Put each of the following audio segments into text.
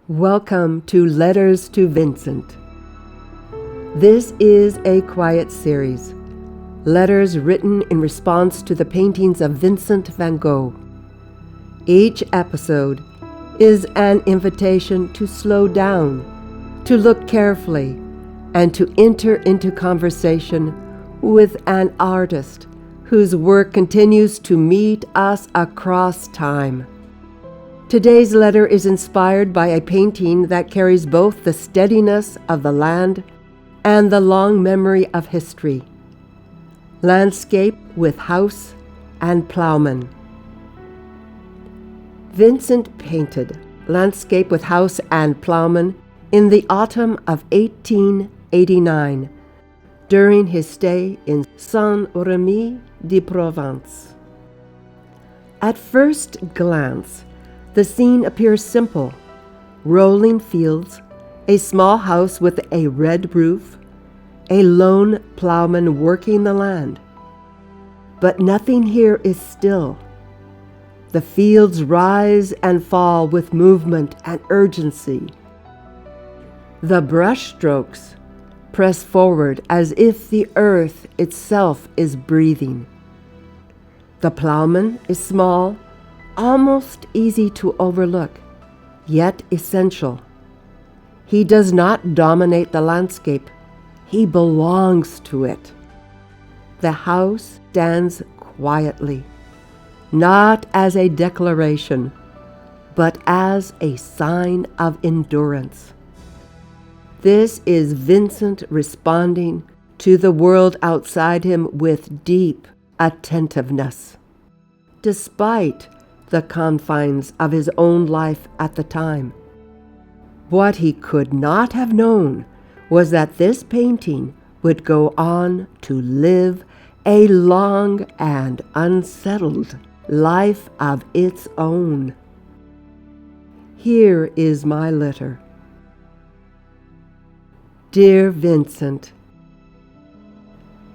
Welcome to Letters to Vincent. This is a quiet series, letters written in response to the paintings of Vincent van Gogh. Each episode is an invitation to slow down, to look carefully, and to enter into conversation with an artist whose work continues to meet us across time. Today's letter is inspired by a painting that carries both the steadiness of the land and the long memory of history. Landscape with House and Ploughman. Vincent painted Landscape with House and Ploughman in the autumn of 1889 during his stay in Saint-Rémy-de-Provence. At first glance, the scene appears simple: rolling fields, a small house with a red roof, a lone plowman working the land. But nothing here is still. The fields rise and fall with movement and urgency. The brushstrokes press forward as if the earth itself is breathing. The plowman is small, almost easy to overlook, yet essential. He does not dominate the landscape. He belongs to it. The house stands quietly, not as a declaration, but as a sign of endurance. This is Vincent responding to the world outside him with deep attentiveness. Despite the confines of his own life at the time, what he could not have known was that this painting would go on to live a long and unsettled life of its own. Here is my letter. Dear Vincent,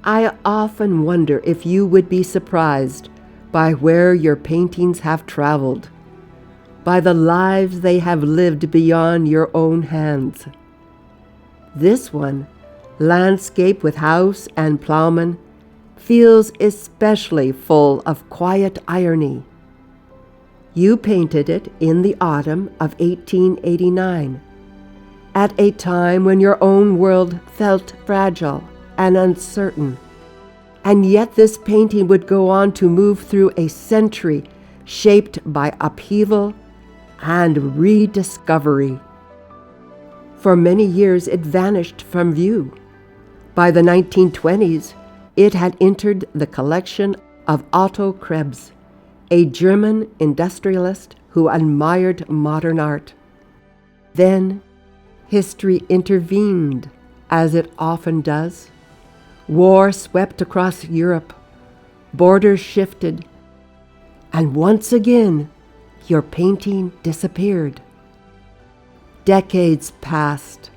I often wonder if you would be surprised by where your paintings have traveled, by the lives they have lived beyond your own hands. This one, Landscape with House and Ploughman, feels especially full of quiet irony. You painted it in the autumn of 1889, at a time when your own world felt fragile and uncertain. And yet this painting would go on to move through a century shaped by upheaval and rediscovery. For many years it vanished from view. By the 1920s, it had entered the collection of Otto Krebs, a German industrialist who admired modern art. Then history intervened, as it often does. War swept across Europe, borders shifted, and once again, your painting disappeared. Decades passed.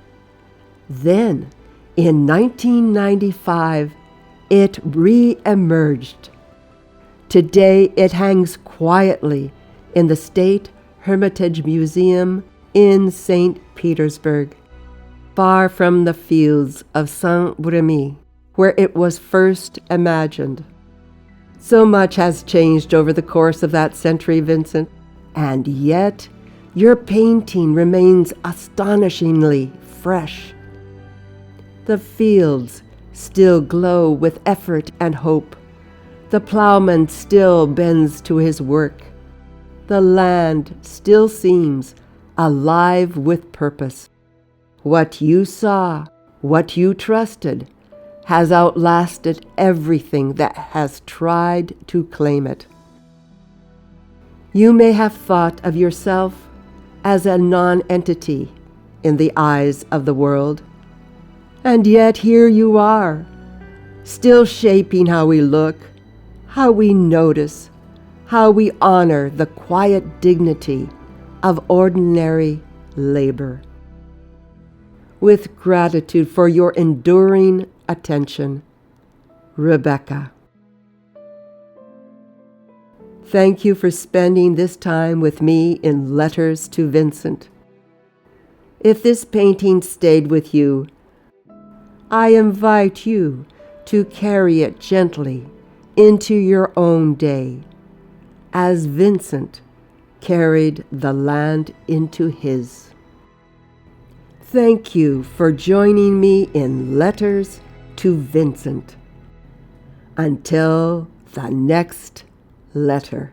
Then, in 1995, it re-emerged. Today, it hangs quietly in the State Hermitage Museum in St. Petersburg, far from the fields of Saint-Rémy, where it was first imagined. So much has changed over the course of that century, Vincent, and yet your painting remains astonishingly fresh. The fields still glow with effort and hope. The plowman still bends to his work. The land still seems alive with purpose. What you saw, what you trusted, has outlasted everything that has tried to claim it. You may have thought of yourself as a non-entity in the eyes of the world, and yet here you are, still shaping how we look, how we notice, how we honor the quiet dignity of ordinary labor. With gratitude for your enduring attention, Rebecca. Thank you for spending this time with me in Letters to Vincent. If this painting stayed with you, I invite you to carry it gently into your own day, as Vincent carried the land into his. Thank you for joining me in Letters to Vincent. Until the next letter.